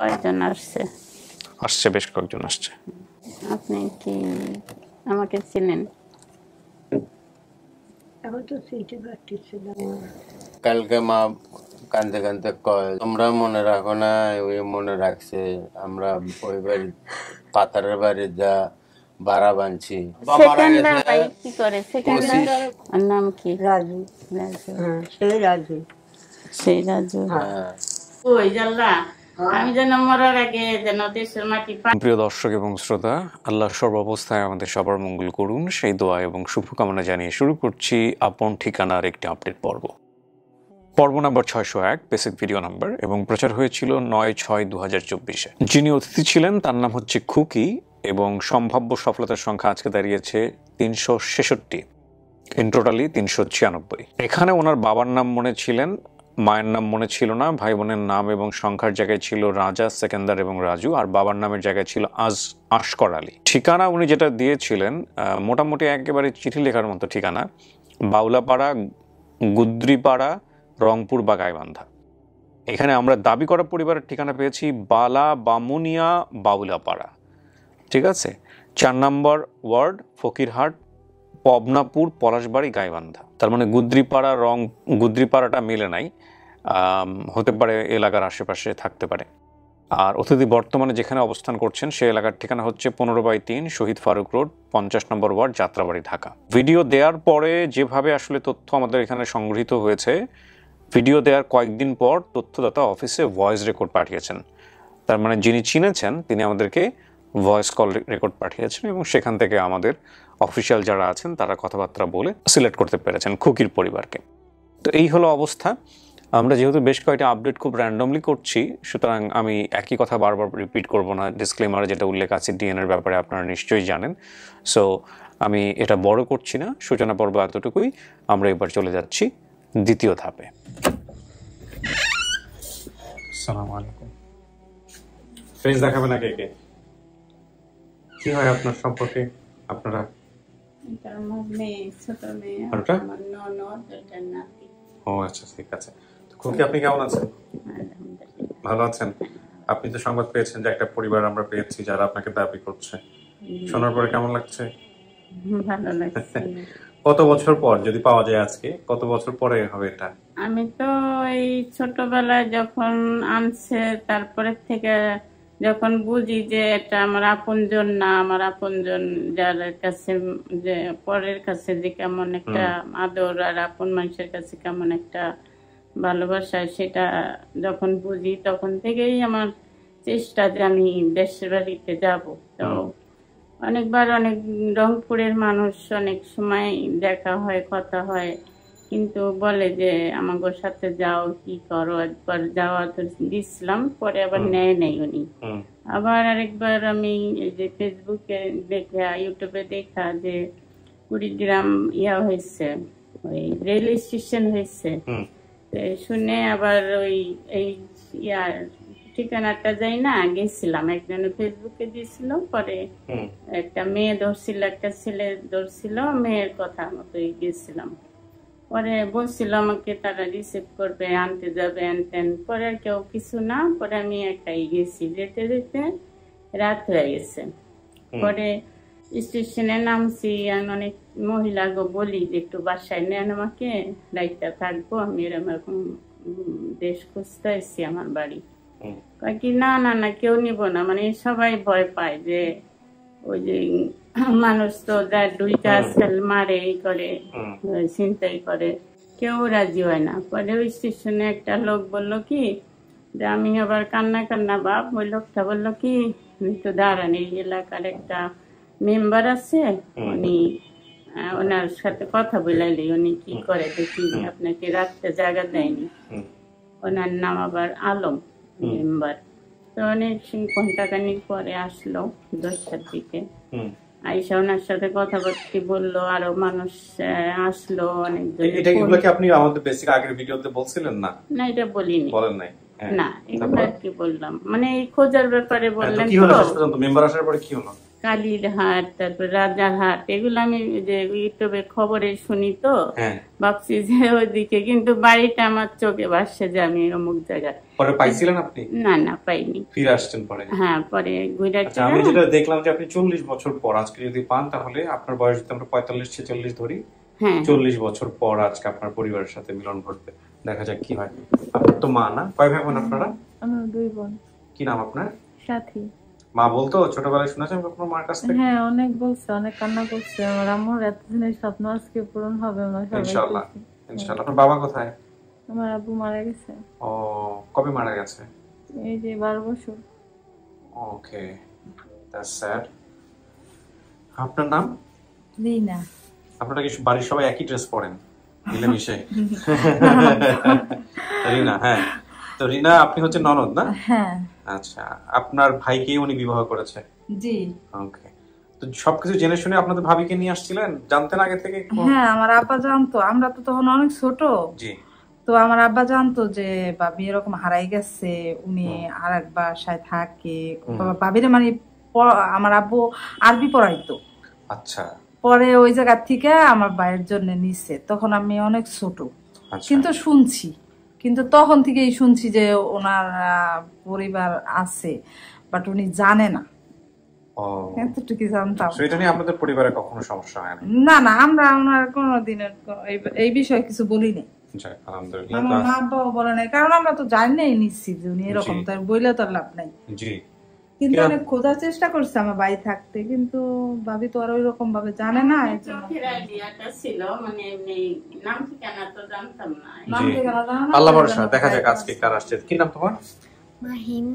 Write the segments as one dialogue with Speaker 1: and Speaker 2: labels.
Speaker 1: কয়জন আসছে?
Speaker 2: আসছে, বেশ কয়েকজন আসছে।
Speaker 1: আপনি কি আমাকে চিনেন?
Speaker 3: কালকে মা কান্দতে কান্দতে কয়, তোমরা মনে রাখো না, ওই মনে রাখছে। আমরা ওই বাড়ি পাথারের বাড়ি যা ভাড়া বানছি।
Speaker 1: সেকেন্ডার ভাই কি করে? সেকেন্ডার নাম কি? রাজু। রাজু, সেই রাজু, সেই রাজু। ওই জাল্লা, আমি যেন মরার আগে যেন দেশের মাটি।
Speaker 2: প্রিয় দর্শক এবং শ্রোতা, আল্লাহ সর্বাবস্থায় আমাদের সবার মঙ্গল করুন, সেই দোয়া এবং শুভকামনা জানিয়ে শুরু করছি আপন ঠিকানার একটি আপডেট পর্ব নাম্বার 601, বেসিক ভিডিও নাম্বার, এবং প্রচার হয়েছিল 9/6/2024। যিনি অতিথি ছিলেন তার নাম হচ্ছে খুকি, এবং সম্ভাব্য সফলতার সংখ্যা আজকে দাঁড়িয়েছে 366, ইন টোটালি 396। এখানে ওনার বাবার নাম মনে ছিলেন, মায়ের নাম মনে ছিল না, ভাই বোনের নাম এবং সংখ্যার জায়গায় ছিল রাজা, সেকেন্দার এবং রাজু, আর বাবার নামের জায়গায় ছিল আশকর আলী। ঠিকানা উনি যেটা দিয়েছিলেন মোটামুটি একেবারে চিঠি লেখার মতো ঠিকানা, বাউলাপাড়া, গুদ্রিপাড়া, রংপুর বা গাইবান্ধা। এখানে আমরা দাবি করা পরিবারের ঠিকানা পেয়েছি বালা বামুনিয়া বাউলাপাড়া, ঠিক আছে, 4 নম্বর ওয়ার্ড, ফকিরহাট, পবনাপুর, পলাশবাড়ি, গাইবান্ধা। তার মানে গুদ্রিপাড়াটা মিলে নাই, হতে পারে এলাকার আশেপাশে থাকতে পারে। আর অতিথি বর্তমানে যেখানে অবস্থান করছেন সে এলাকার ঠিকানা হচ্ছে 15/3 শহীদ ফারুক রোড, 50 নম্বর ওয়ার্ড, যাত্রাবাড়ি, ঢাকা। ভিডিও দেওয়ার পরে যেভাবে আসলে তথ্য আমাদের এখানে সংগৃহীত হয়েছে, ভিডিও দেওয়ার কয়েকদিন পর তথ্যদাতা অফিসে ভয়েস রেকর্ড পাঠিয়েছেন। তার মানে যিনি চিনেছেন তিনি আমাদেরকে ভয়েস কল রেকর্ড পাঠিয়েছেন, এবং সেখান থেকে আমাদের অফিসিয়াল যারা আছেন তারা কথাবার্তা বলে সিলেক্ট করতে পেরেছেন খুকির পরিবারকে। তো এই হলো অবস্থা। আমরা যেহেতু বেশ কয়েকটা আপডেট খুব র্যান্ডমলি করছি, সুতরাং আমি একই কথা বারবার রিপিট করব না। ডিসক্লেমারে যেটা উল্লেখ আছে ডিএনএর ব্যাপারে আপনারা নিশ্চয়ই জানেন, সো আমি এটা বড় করছি না। সূচনা পর্ব এতটুকুই। আমরা এবার চলে যাচ্ছি দ্বিতীয় ধাপে। আসসালামু আলাইকুম। ফেস দেখাবে না কে কে? কি হয় আপনার সম্পর্কে? আপনারা ও আচ্ছা, ঠিক আছে। খুকি, আপনি কেমন আছেন? ভালো আছেন? আপনি তো সংবাদ পেয়েছেন যে একটা পরিবার আমরা পেয়েছি যারা আপনাকে দাবি করছে, শোনার পরে কেমন লাগছে?
Speaker 1: ভালো লাগছে।
Speaker 2: কত বছর পর যদি পাওয়া যায় আজকে, কত বছর পরে হবে এটা?
Speaker 1: আমি তো এই ছোটবেলায় যখন আনছে তারপরে থেকে যখন বুঝি যে এটা আমার আপনজন না, আমার আপনজন যার কাছে, যে পরের কাছে যে কেমন একটা আদর আর আপন মানুষের কাছে কেমন একটা ভালোবাসা, সেটা যখন বুঝি তখন থেকেই আমার চেষ্টা যে আমি দেশের বাড়িতে যাব। তো অনেকবার অনেক রংপুরের মানুষ অনেক সময় দেখা হয়, কথা হয়, কিন্তু বলে যে আমাকে সাথে যাও, কি করো। একবার যাওয়া তো দিছিলাম, পরে আবার নেয় নেই উনি। আবার আরেকবার আমি এই যে ফেসবুকে দেখা, ইউটিউবে দেখা যে কুড়িগ্রাম হয়েছে, ওই রেল স্টেশন হয়েছে, শুনে আবার ওই এই ঠিকানাটা যাই না, গেছিলাম। একজনে ফেসবুকে দিয়েছিল, পরে একটা মেয়ে ধরছিল, একটা ছেলে ধরছিল, মেয়ের কথা মতোই গেছিলাম। পরে বলছিল আমাকে তারা রিসিভ করবে, আনতে যাবে, আনতেন। পরে আর কেউ কিছু না, পরে আমি একাই গেছি। যেতে যেতে রাত হয়ে গেছে। পরে স্টেশনে নামছি, অনেক মহিলা বলি যে একটু বাসায় নেন আমাকে, দায়িত্ব থাকবো, আমি এরকম দেশ খুঁজতে এসছি আমার বাড়ি। কি না না না, কেউ নিব না, মানে সবাই ভয় পায় যে ওই যে মানুষ তো যার দুইটা আজকাল মারে, এই করে, ছিনতাই করে, কেউ রাজি হয় না। পরে ওই স্টেশনে একটা লোক বললো কি যে, আমি আবার কান্না কান্না বাপ, ওই লোকটা বললো কি একটু দাঁড়ান, এই এলাকার একটা মেম্বার আছে, উনি ওনার সাথে কথা বলাইলি, উনি কি করে দেখি, আপনাকে রাখতে জায়গা দেয়নি। ওনার নাম আবার আলম মেম্বার। তো অনেক ঘন্টাখানিক পরে আসলো 10টার দিকে, আইসা ওনার সাথে কথাবার্তা বললো, আরো মানুষ আসলো অনেকজন।
Speaker 2: এগুলো কি আপনি আমাদের বেসিক আগের ভিডিওতে বলছিলেন? না না, এটা বলিনি। বলেন নাই?
Speaker 1: না, এগুলো কি বললাম, মানে এই খোঁজার ব্যাপারে বললেন।
Speaker 2: কি হলো শেষ পর্যন্ত? মেম্বার আসার পরে কি হলো?
Speaker 1: কালীর হাট, তারপর রাজার হাট, এগুলো আমি যে ইউটিউবে খবরে শুনি তো
Speaker 2: হ্যাঁ
Speaker 1: ভাবছি যে ওইদিকে, কিন্তু বাড়িটা আমার চোখে ভাসছে যে আমি অমুক জায়গায়।
Speaker 2: পরে পাইছিলেন আপনি?
Speaker 1: না না, পাইনি।
Speaker 2: ফিরে আসছেন পরে?
Speaker 1: হ্যাঁ, পরে ঘুরে
Speaker 2: আচ্ছা, আমি যেটা দেখলাম যে আপনি 40 বছর পর আজকে যদি পান, তাহলে আপনার বয়স যদি আমরা 45-46 ধরি,
Speaker 1: হ্যাঁ
Speaker 2: 40 বছর পর আজকে আপনার পরিবারের সাথে মিলন ঘটবে। দেখা যাক কি হয়। আপনার তো মা না? কয় ভাই বোন আপনারা?
Speaker 4: আমার 2 বোন।
Speaker 2: কি নাম আপনার?
Speaker 4: সাথী।
Speaker 2: মা বলতো ছোটবেলায় শুনেছেন কখনো মার কাছ থেকে?
Speaker 4: হ্যাঁ, অনেক বলছে, অনেক কান্না করছে। আমার আম্মুর এতদিনের স্বপ্ন আজকে পূরণ হবে। আমরা সবাই
Speaker 2: ইনশাআল্লাহ
Speaker 4: খুশি।
Speaker 2: ইনশাআল্লাহ। আপনার বাবা কোথায়?
Speaker 4: আমার আব্বু মারা গেছে
Speaker 2: ও, কবে মারা গেছে?
Speaker 4: এই যে 12 বছর।
Speaker 2: ওকে, দ্যাটস স্যাড। আপনার নাম?
Speaker 4: রিনা।
Speaker 2: আপনারা কি বাড়ির সবাই একই ড্রেস পরেন মিলেমিশে? রিনা, হ্যাঁ। তো রিনা, আপনি হচ্ছে ননদ না?
Speaker 4: হ্যাঁ।
Speaker 2: আচ্ছা, আপনার ভাইকে উনি বিবাহ করেছে?
Speaker 4: জি।
Speaker 2: ওকে। তো সবকিছু জেনে শুনে আপনাদের ভাবিকে নিয়ে আসছিলেন? জানতেন আগে থেকে?
Speaker 4: হ্যাঁ, আমার আব্বা জানতো। আমরা তো তখন অনেক ছোট।
Speaker 2: জি।
Speaker 4: তো আমার আব্বা জানতো যে ভাবি এরকম হারাই গেছে, উনি আর এক বাসায় থাকে। ভাবিরে মানে আমার আব্বু আরবি পড়াইতো।
Speaker 2: আচ্ছা।
Speaker 4: পরে ওই জায়গা থেকে আমার ভাইয়ের জন্য নিছে। তখন আমি অনেক ছোট,
Speaker 2: আচ্ছা।
Speaker 4: কিন্তু শুনছি, কিন্তু তখন থেকেই শুনছি যে ওনার পরিবার আছে, বাট উনি জানে না।
Speaker 2: ও,
Speaker 4: এতটুকু জানতাম।
Speaker 2: সেটা নিয়ে আপনাদের পরিবারে কখনো সমস্যা হয় না?
Speaker 4: না না, আমরা ওনার কোনোদিনের এই বিষয়ে কিছু বলিনি।
Speaker 2: যাক, আলহামদুলিল্লাহ।
Speaker 4: আমার মা আব্বাও বলে নাই, কারণ আমরা তো জানি নাই নিশ্চিত যে উনি এরকম,
Speaker 2: জি।
Speaker 4: তার বইলে তো আর লাভ নাই।
Speaker 2: জি।
Speaker 4: কিন্তু অনেক খোঁজার চেষ্টা করছে আমার ভাই থাকতে, কিন্তু ভাবি তো আর ওই রকম ভাবে জানে না। এর জন্য
Speaker 1: চোখের আইডিয়াটা ছিল, মানে এমনি নাম ঠিকানা তো জানতাম না।
Speaker 4: নাম
Speaker 2: জি।
Speaker 4: ঠিকানা জানা না,
Speaker 2: আল্লাহ
Speaker 4: ওই
Speaker 2: ভরসা,
Speaker 4: জন্য
Speaker 2: দেখা যাক
Speaker 4: ভাই
Speaker 2: আজকে কার আসছে। কি নাম তোমার?
Speaker 5: মাহিম।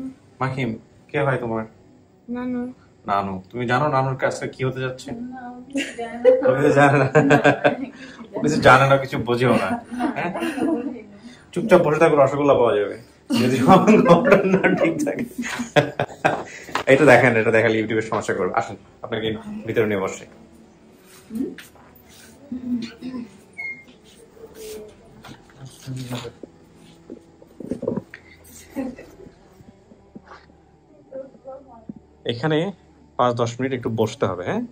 Speaker 2: মাহিম। কে হয় তোমার?
Speaker 5: নানু।
Speaker 2: নানু। তুমি জানো নানুর কাছে কি হতে যাচ্ছে? জানে না, কিছু জানে না, কিছু বোঝেও না। হ্যাঁ, চুপচাপ বসে থাকো, রসগোল্লা পাওয়া যাবে যদি ঘটনা ঠিক থাকে। এটা দেখেন, এটা দেখালে ইউটিউবের সমস্যা করবে। আসুন, আপনাকে ভিতরে নিয়ে বসে। এখানে 5-10 মিনিট একটু বসতে হবে। হ্যাঁ,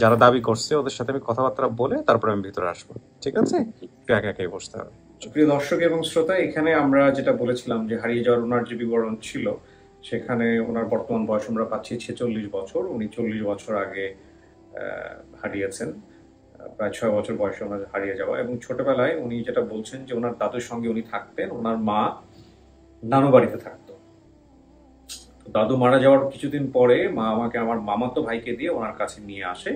Speaker 2: যারা দাবি করছে ওদের সাথে আমি কথাবার্তা বলে তারপরে আমি ভিতরে আসবো, ঠিক আছে? একটু একা একাই বসতে হবে। প্রিয় দর্শক এবং শ্রোতা, এখানে আমরা যেটা বলেছিলাম যে হারিয়ে যাওয়ার ওনার যে বিবরণ ছিল, সেখানে ওনার বর্তমান বয়স আমরা পাচ্ছি 46 বছর। উনি 40 বছর আগে হারিয়েছেন। প্রায় 6 বছর বয়সে ওনার হারিয়ে যাওয়া। এবং ছোটবেলায় উনি যেটা বলছেন যে ওনার দাদুর সঙ্গে উনি থাকতেন, ওনার মা নানু বাড়িতে থাকতো। দাদু মারা যাওয়ার কিছুদিন পরে মা আমাকে আমার মামাতো ভাইকে দিয়ে ওনার কাছে নিয়ে আসে।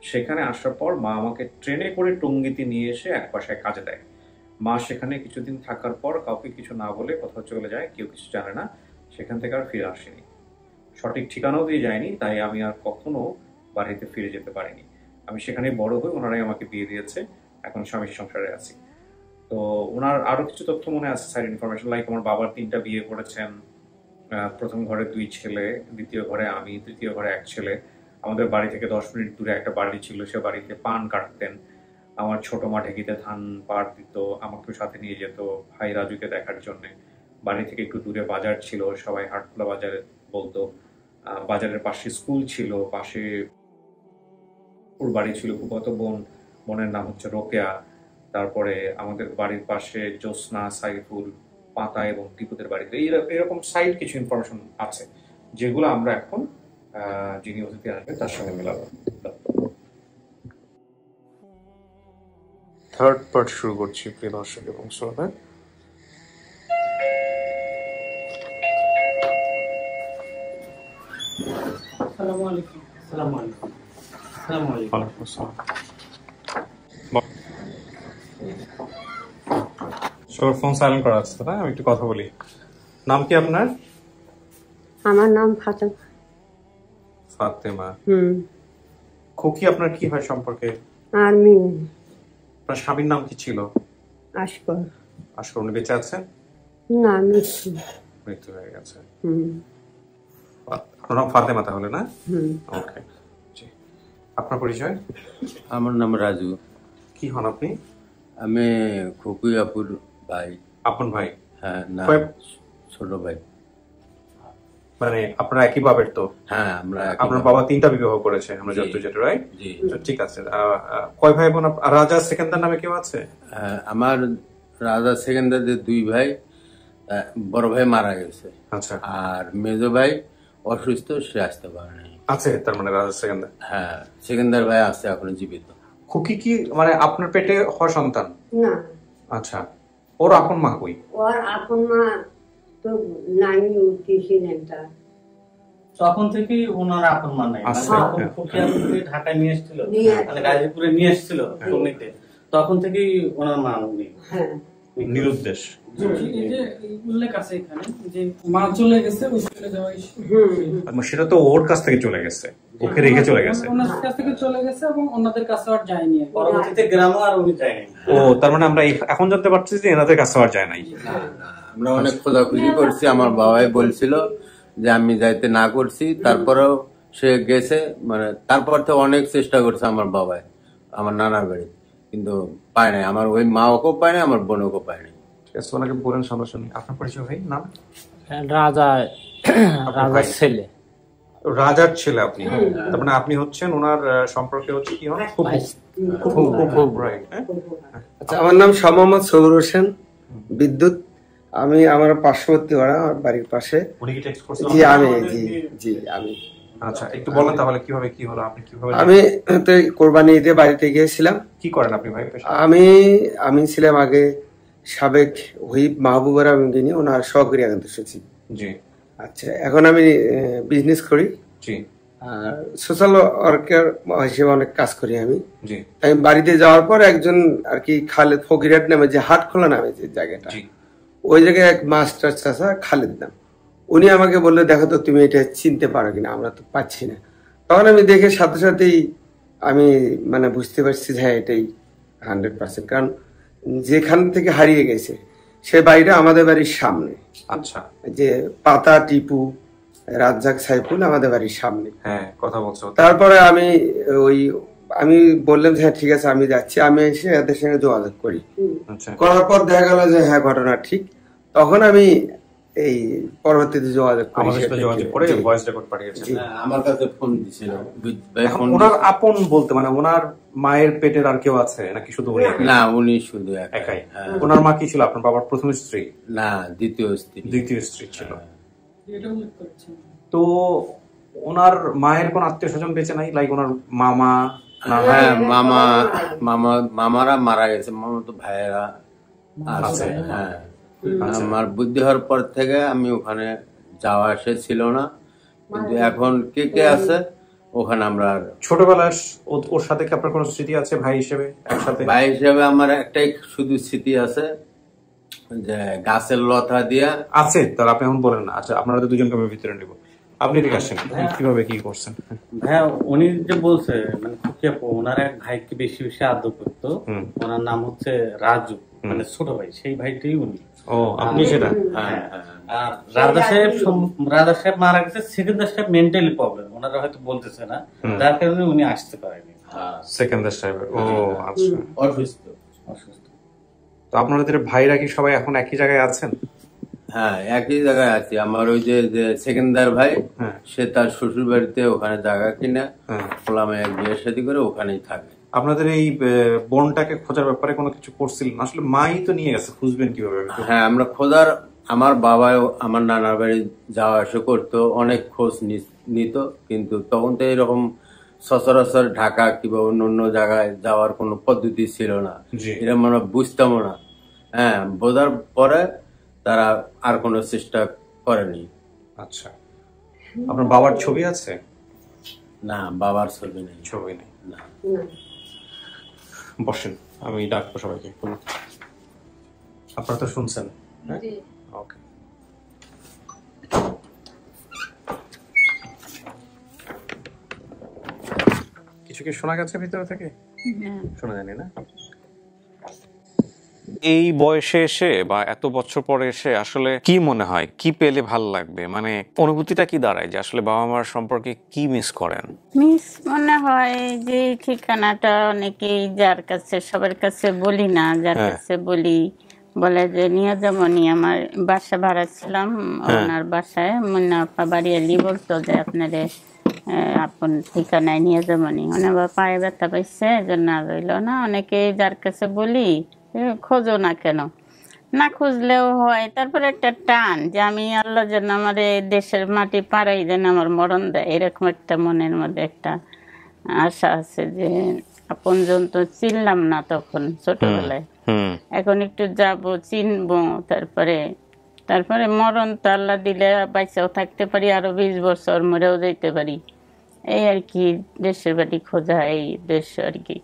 Speaker 2: সেখানে আসার পর মা আমাকে ট্রেনে করে টঙ্গীতে নিয়ে এসে এক বাসায় কাজে দেয়। মা সেখানে কিছুদিন থাকার পর কাউকে কিছু না বলে কোথাও চলে যায়, কেউ কিছু জানে না। সেখান থেকে আর ফিরে আসেনি, সঠিক ঠিকানাও দিয়ে যায়নি। তাই আমি আর কখনো বাড়িতে ফিরে যেতে পারিনি। আমি সেখানে বড় হই, ওনারাই আমাকে বিয়ে দিয়েছে। এখন স্বামী সংসারে আছি। তো ওনার আরো কিছু তথ্য মনে আছে, সাইড ইনফরমেশন, লাইক আমার বাবার 3টা বিয়ে করেছেন। প্রথম ঘরে 2 ছেলে, দ্বিতীয় ঘরে আমি, তৃতীয় ঘরে 1 ছেলে। আমাদের বাড়ি থেকে 10 মিনিট দূরে একটা বাড়ি ছিল, সে বাড়িতে পান কাটতেন। আমার ছোট মা ঢেকিতে ধান পাড় দিত, আমাকেও সাথে নিয়ে যেত ভাই রাজুকে দেখার জন্য। বাড়ি থেকে একটু দূরে বাজার ছিল, সবাই হাটখোলা বাজারে বলতো। বাজারের পাশে স্কুল ছিল, পাশে ওর বাড়ি ছিল ফুফাতো বোনের নাম হচ্ছে রোকেয়া। তারপরে আমাদের বাড়ির পাশে জ্যোৎস্না, সাইফুল, পাতা এবং টিপুদের বাড়িতে এরকম সাইড কিছু ইনফরমেশন আছে, যেগুলো আমরা এখন যিনি অতিথি আসবেন তার সঙ্গে মেলাবো। থার্ড পার্ট শুরু করছি প্রিয় দর্শক এবং শ্রোতা।
Speaker 6: আসসালামু আলাইকুম। আসসালামু আলাইকুম। আসসালামু আলাইকুম।
Speaker 2: ওয়ালাইকুম আসসালাম। সবার ফোন সাইলেন্ট করা আছে, তাই আমি একটু কথা বলি। নাম কি আপনার?
Speaker 5: আমার নাম ফাতেমা।
Speaker 2: ফাতেমা। খুকি আপনার কি হয় সম্পর্কে?
Speaker 5: আর মেয়ে
Speaker 2: আপনার স্বামীর নাম কি ছিল?
Speaker 5: আশকর।
Speaker 2: আশকর। উনি বেঁচে আছেন?
Speaker 5: না, মৃত্যু।
Speaker 2: মৃত্যু হয়ে গেছে। আপনার নাম ফাতেমা তাহলে, না? ওকে। আপনার পরিচয়?
Speaker 3: আমার নাম রাজু।
Speaker 2: কি হন আপনি?
Speaker 3: আমি খুকুই আপুর ভাই।
Speaker 2: আপন ভাই?
Speaker 3: হ্যাঁ, না, ছোট ভাই।
Speaker 2: মানে আপনারা একই বাবার তো?
Speaker 3: হ্যাঁ, আমরা
Speaker 2: আপনার বাবা 3টা বিবাহ করেছে আমরা যতদূর যেটা, রাইট?
Speaker 3: জি।
Speaker 2: ঠিক আছে। কয় ভাই বোন? রাজা সেকেন্দার নামে কেউ আছে?
Speaker 3: আমার রাজা সেকেন্দারদের 2 ভাই, বড় ভাই মারা গেছে।
Speaker 2: আচ্ছা।
Speaker 3: আর মেজো ভাই অসুস্থ, সে আসতে পারে নাই।
Speaker 2: আছে তার মানে রাজা সেকেন্দার?
Speaker 3: হ্যাঁ, সেকেন্দার ভাই আছে এখনো জীবিত।
Speaker 2: খুকি কি মানে আপনার পেটে হওয়া সন্তান?
Speaker 5: না,
Speaker 2: আচ্ছা। ওর আপন মা কই?
Speaker 5: ওর আপন মা তো নাই, উঠতেছিলেন তার।
Speaker 6: তখন থেকেই ওনার আপন মা নাই,
Speaker 2: আচ্ছা।
Speaker 6: যখন ফকিয়াপুরে ঢাকায় নিয়ে এসেছিল,
Speaker 5: নিয়ে
Speaker 6: মানে গাজীপুরে নিয়ে এসেছিল টঙ্গীতে, তখন থেকেই ওনার মা নেই।
Speaker 5: হ্যাঁ,
Speaker 2: নিরুদ্দেশ।
Speaker 7: এই যে উল্লেখ আছে এখানে যে মা চলে গেছে, ওই চলে যাওয়া
Speaker 2: সেটা তো ওর কাছ থেকে চলে গেছে, ওকে রেখে চলে গেছে।
Speaker 7: ওনার কাছ থেকে চলে গেছে এবং ওনাদের কাছে আর যায়নি।
Speaker 6: পরবর্তীতে গ্রামও আর উনি যায়নি।
Speaker 2: ও, তার মানে আমরা এখন জানতে পারছি যে এনাদের কাছে আর যায় নাই।
Speaker 3: আমরা অনেক খোঁজাখুঁজি করছি, আমার বাবাই বলছিল যে আমি যাইতে না করছি, তারপরেও সে গেছে। মানে তারপর তো অনেক চেষ্টা করছে আমার বাবাই আমার নানার বাড়ি, কিন্তু পায় নাই। আমার ওই মা ওকেও পায় নাই, আমার বোনকেও পায় নাই।
Speaker 2: ঠিক আছে, ওনাকে বলেন সামনাসামনি। আপনার পরিচয় ভাই? নাম?
Speaker 8: রাজার ছেলে।
Speaker 2: রাজার ছেলে আপনি? তার মানে আপনি হচ্ছেন ওনার সম্পর্কে হচ্ছে কি হন? রাইট।
Speaker 9: আচ্ছা, আমার নাম শাহ মোহাম্মদ সবুর হোসেন বিদ্যুৎ। আমি আমার পার্শ্ববর্তী পাড়া, আমার বাড়ির পাশে।
Speaker 2: উনি কি টেক্সট করছেন?
Speaker 9: জি আমি, জি আমি।
Speaker 2: আচ্ছা, একটু বলেন তাহলে কিভাবে কি হলো, আপনি কিভাবে?
Speaker 9: আমি তো কোরবানি ঈদে বাড়িতে গিয়েছিলাম।
Speaker 2: কি করেন আপনি ভাই?
Speaker 9: আমি ছিলাম আগে সাবেক হুইপ মাহবুবার আমিনী, ওনার সহকারী একান্ত সচিব।
Speaker 2: জি।
Speaker 9: আচ্ছা, এখন আমি বিজনেস করি।
Speaker 2: জি।
Speaker 9: আর সোশ্যাল ওয়ার্কার হিসেবে অনেক কাজ করি আমি।
Speaker 2: জি।
Speaker 9: আমি বাড়িতে যাওয়ার পর একজন আর কি খালেদ ফকিরহাট নামে, যে হাটখোলা নামে যে জায়গাটা, ওই জায়গায় এক মাস্টার চাচা খালেদ নাম, উনি আমাকে বললো দেখো তো তুমি এটা চিনতে পারো কিনা, আমরা তো পাচ্ছি না। তখন আমি দেখে সাথে সাথেই আমি মানে বুঝতে পারছি যে হ্যাঁ এটাই 100%, কারণ যেখান থেকে হারিয়ে গেছে সে বাড়িটা আমাদের বাড়ির সামনে।
Speaker 2: আচ্ছা।
Speaker 9: যে পাতা টিপু রাজ্জাক সাইফুল আমাদের বাড়ির সামনে।
Speaker 2: হ্যাঁ, কথা বলছো।
Speaker 9: তারপরে আমি বললাম হ্যাঁ ঠিক আছে আমি যাচ্ছি, আমি এসে এদের সঙ্গে যোগাযোগ করি। করার পর দেখা গেল যে হ্যাঁ ঘটনা ঠিক। তখন আমি এই পরবর্তীতে যোগাযোগ
Speaker 2: করে ভয়েস রেকর্ড পাঠিয়েছি।
Speaker 3: আমার কাছে ফোন দিছিল।
Speaker 2: ওনার আপন বলতে মানে ওনার মায়ের পেটের আর কেউ আছে নাকি শুধু উনি?
Speaker 3: না, উনি শুধু
Speaker 2: একাই। ওনার মা কি ছিল? আপনার বাবার প্রথম স্ত্রী?
Speaker 3: না, দ্বিতীয় স্ত্রী
Speaker 2: ছিল। তো ওনার মায়ের কোন আত্মীয় স্বজন বেঁচে নাই? লাইক ওনার মামা?
Speaker 3: হ্যাঁ, মামারা মারা গেছে, মামা তো ভাইয়েরা আছে। হ্যাঁ, আমার বুদ্ধি হওয়ার পর থেকে আমি ওখানে যাওয়া আসে ছিল না, কিন্তু এখন কে কে আছে ওখানে আমরা।
Speaker 2: ছোটবেলায় ওর সাথে কি আপনার কোনো স্মৃতি আছে ভাই হিসেবে? একসাথে
Speaker 3: ভাই হিসেবে আমার একটাই শুধু স্মৃতি আছে, যে গাছের লতা দিয়া
Speaker 2: আছে। তাহলে আপনি এখন বলেন না। আচ্ছা, আপনারা তো দুজনকে আমি ভিতরে নিব, আপনি ঠিক আসেন। কিভাবে কি করছেন?
Speaker 6: হ্যাঁ, উনি যে বলছে মানে খুকিয়াপু ওনার এক ভাইকে বেশি বেশি আদর করতো, ওনার নাম হচ্ছে রাজু, মানে ছোট ভাই, সেই ভাইটাই উনি।
Speaker 2: ও, আপনি সেটা?
Speaker 6: হ্যাঁ। আর রাজা সাহেব মারা গেছে, সেকেন্দার সাহেব মেন্টালি প্রবলেম, ওনারা হয়তো বলতেছে না, যার কারণে উনি আসতে পারেনি।
Speaker 2: সেকেন্দার সাহেব? ও আচ্ছা,
Speaker 3: অসুস্থ।
Speaker 2: তো আপনাদের ভাইরা কি সবাই এখন একই জায়গায় আছেন?
Speaker 3: হ্যাঁ, একই জায়গায় আছি। আমার ওই যে সেকেন্দার ভাই, সে তার শ্বশুর বাড়িতে ওখানে জায়গা কিনা খোলামে বিয়ের শাদী করে ওখানেই থাকে।
Speaker 2: আপনাদের এই বোনটাকে খোঁজার ব্যাপারে কোনো কিছু করছিলেন? আসলে মাই তো নিয়ে গেছে, খুঁজবেন কিভাবে?
Speaker 3: হ্যাঁ, আমরা খোঁজার, আমার বাবাও আমার নানার বাড়ি যাওয়া আসা করতো, অনেক খোঁজ নিত, কিন্তু তখন তো এরকম সচরাচর ঢাকা কিংবা অন্য অন্য জায়গায় যাওয়ার কোনো পদ্ধতি ছিল না, এটা আমরা বুঝতামও না। হ্যাঁ, বোঝার পরে তারা আর কোনো চেষ্টা করেনি।
Speaker 2: আচ্ছা, আপনার বাবার ছবি আছে?
Speaker 3: না, বাবার ছবি নেই।
Speaker 2: ছবি নেই? না। বসেন, আমি ডাকবো সবাইকে। আপনারা তো শুনছেন? ওকে। কিছু কি শোনা গেছে ভিতরে থেকে? শোনা যায়নি না? এই বয়সে এসে বা এত বছর পরে এসে আসলে কি মনে হয়, কি পেলে ভালো লাগবে, মানে অনুভূতিটা কি দাঁড়ায় যে আসলে বাবা মার সম্পর্কে কি মিস করেন?
Speaker 1: মিস মনে হয় যে ঠিকানাটা অনেকেই যার কাছে, সবার কাছে বলি না, যার কাছে বলি বলে যে নিয়ে যাবো নি, আমার বাসা ভাড়া ছিলাম ওনার বাসায়, মুন্না আপা বাড়ি এলি বলতো যে আপনারে আপন ঠিকানায় নিয়ে যাবো নি। মানে আবার পায়ে ব্যথা পাইছে, এজন্য আর রইল না। অনেকে যার কাছে বলি খোঁজো না কেন, না খুঁজলেও হয়। তারপরে একটা টান যে আমি আল্লাহ যেন আমার এই দেশের মাটি পাড়াই যেন আমার মরণ দেয়, এরকম একটা মনের মধ্যে একটা আশা আছে যে আপনজন তো চিনলাম না তখন ছোটবেলায়, এখন একটু যাব চিনবো। তারপরে মরণ তো আল্লাহ দিলে বাইচাও থাকতে পারি, আরো 20 বছর মরেও যাইতে পারি, এই আর কি। দেশের বাড়ি খোঁজা এই দেশ আর কি।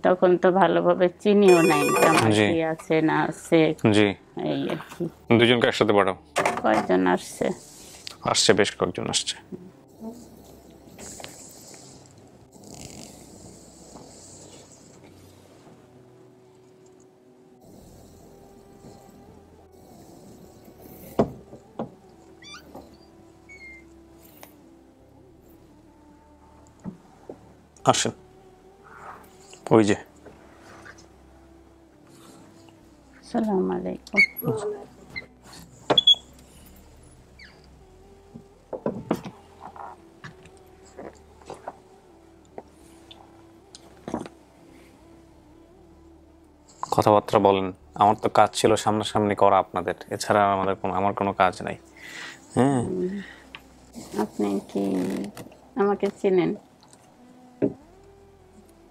Speaker 1: তখন তো ভালোভাবে চিনিও নাই যে আমার কি আছে না আছে, এই আর কি।
Speaker 2: দুজনকে একসাথে পাঠাও।
Speaker 1: কয়জন আসছে?
Speaker 2: আসছে, বেশ কয়েকজন আসছে। আসেন, ওই যে।
Speaker 1: আসসালামু আলাইকুম।
Speaker 2: কথাবার্তা বলেন। আমার তো কাজ ছিল সামনাসামনি করা আপনাদের, এছাড়া আমার কোনো কাজ নাই। হ্যাঁ,
Speaker 1: আপনি কি আমাকে চিনেন?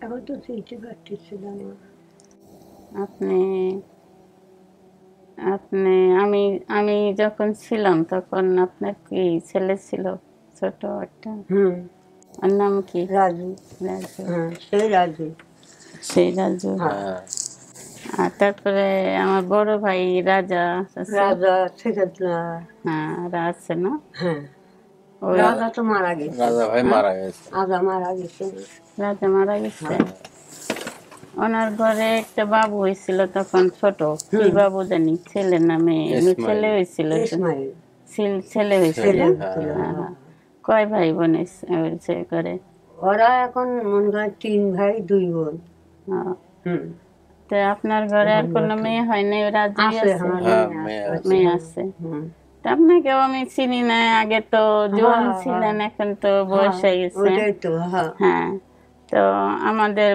Speaker 5: এখন তো চিনতে পারতেছিলাম না।
Speaker 1: আপনি আমি যখন ছিলাম তখন আপনার কি ছেলে ছিল ছোট একটা? ওর নাম কি?
Speaker 5: রাজু।
Speaker 1: সেই রাজু। আর তারপরে আমার বড় ভাই রাজা আছে না?
Speaker 5: রাজা তো মারা গেছে।
Speaker 3: রাজা মারা
Speaker 1: গেছে। ওনার ঘরে একটা বাবু হয়েছিল তখন, ছোট কি বাবু জানি, ছেলে না মেয়ে? ছেলে হয়েছিল, ছেলে হয়েছিল। কয় ভাই বোন হয়েছে ঘরে?
Speaker 5: ওরা এখন মনে হয় 3 ভাই 2 বোন।
Speaker 1: তো আপনার ঘরে আর কোনো মেয়ে হয় নাই? রাজু আছে? মেয়ে আছে। আপনাকেও আমি চিনি না, আগে তো জোয়ান ছিলেন, এখন তো বয়স হয়ে গেছে। হ্যাঁ, তো আমাদের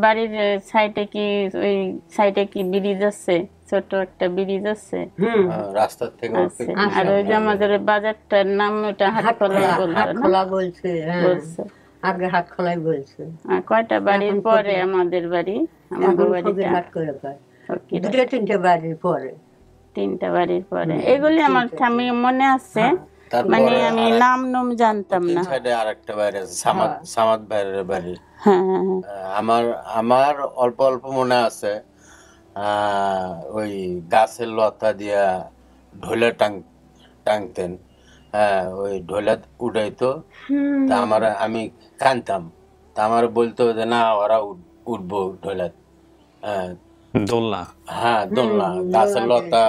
Speaker 1: বাড়ির সাইডে কি, ওই সাইডে কি ব্রিজ আছে? ছোট একটা ব্রিজ আছে
Speaker 3: রাস্তার থেকে।
Speaker 1: আর ওই যে আমাদের বাজারটার নাম ওটা হাটখোলা
Speaker 5: বলছে। আগে হাটখোলাই বলছে।
Speaker 1: কয়টা বাড়ির পরে আমাদের বাড়ি? আমাদের বাড়িটা
Speaker 5: 3টা বাড়ির পরে।
Speaker 1: 3টা বাড়ির পরে। এগুলি আমার মনে আছে, মানে আমি নাম জানতাম না।
Speaker 3: আরেকটা বাড়ি আছে সামাদ ভাইয়ের বাড়ি।
Speaker 1: হ্যাঁ,
Speaker 3: আমার অল্প অল্প মনে আছে। ওই গাছের লতা দিয়া ঢোলা টাংতেন। ওই ঢোলা উঠাইতো, তা আমি কানতাম, তা আমার বলতো যে না ওরা উঠবো ঢোলা।
Speaker 2: দোলনা।
Speaker 3: হ্যাঁ, দোলনা, গাছের লতা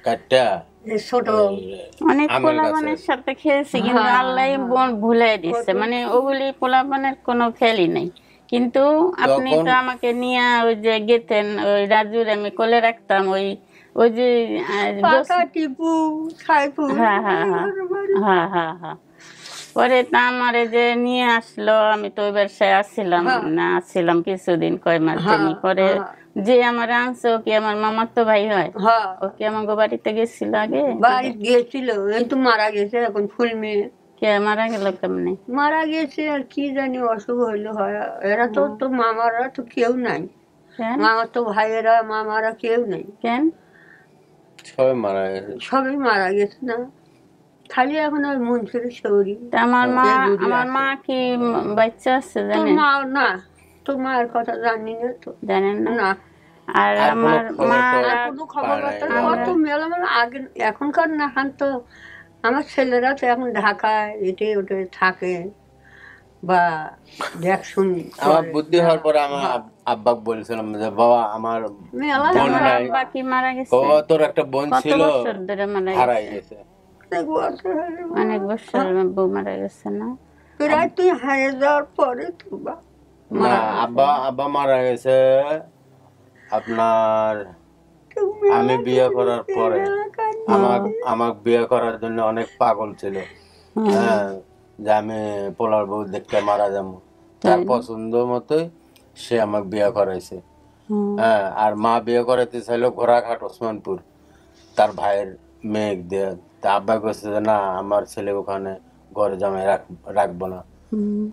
Speaker 3: কাটটা
Speaker 1: অনেক পোলাপানের সাথে খেলছি, কিন্তু আল্লাহ ভুলাই দিচ্ছে, মানে ওগুলি পোলাপানের কোনো খেলি নাই। কিন্তু আপনি তো আমাকে নিয়ে ওই যে গেতেন, ওই রাজুর আমি কোলে রাখতাম, ওই যে পরে তা আমারে যে নিয়ে আসলো, আমি তো ওই ব্যবসায় আসছিলাম কিছুদিন, কয় মাস জানি। পরে যে আমার আনছে ও কি আমার মামার তো ভাই হয়, ও কি আমাকে বাড়িতে গেছিল? আগে
Speaker 5: বাড়ি গেছিল, কিন্তু মারা গেছে এখন। ফুল মেয়ে
Speaker 1: কে মারা গেল? কেমনে
Speaker 5: মারা গেছে আর কি জানি, অসুখ হইলো হয়। এরা তো মামারা তো কেউ নাই, মামার তো ভাইয়েরা মামারা কেউ নাই।
Speaker 1: কেন?
Speaker 5: সবাই মারা গেছে না, খালি এখন আর মনসুর শৌরি।
Speaker 1: আমার মা কি বাচ্চা আছে জানেন?
Speaker 5: মা না, তো মায়ের কথা জানি না তো।
Speaker 1: জানেন না? আর আমার মা কোনো খবর বার্তা মেলা আগে, এখনকার না। এখন তো আমার ছেলেরা তো এখন ঢাকায় এটে ওটে থাকে, বা দেখ শুনি।
Speaker 3: আমার বুদ্ধি হওয়ার পরে আমার আব্বা বলছিলাম যে বাবা আমার বোন নাই,
Speaker 1: বাকি মারা গেছে।
Speaker 3: তোর একটা বোন ছিল, হারাই গেছে।
Speaker 1: অনেক বছর বউ মারা গেছে না?
Speaker 5: প্রায় তুই হারিয়ে যাওয়ার পরে
Speaker 3: আব্বা মারা গেছে আপনার আমি বিয়ে করার পরে আমার বিয়ে করার জন্য অনেক পাগল ছিল, হ্যাঁ, যে আমি পোলার বউ দেখতে মারা যাবো। তার পছন্দ মতোই সে আমাকে বিয়ে করাইছে। হ্যাঁ, আর মা বিয়ে করাইতে চাইলো ঘোড়াঘাট ওসমানপুর, তার ভাইয়ের মেয়ে দিয়ে। তা আব্বা কইছে যে না, আমার ছেলে ওখানে ঘরে জামাই রাখবো না।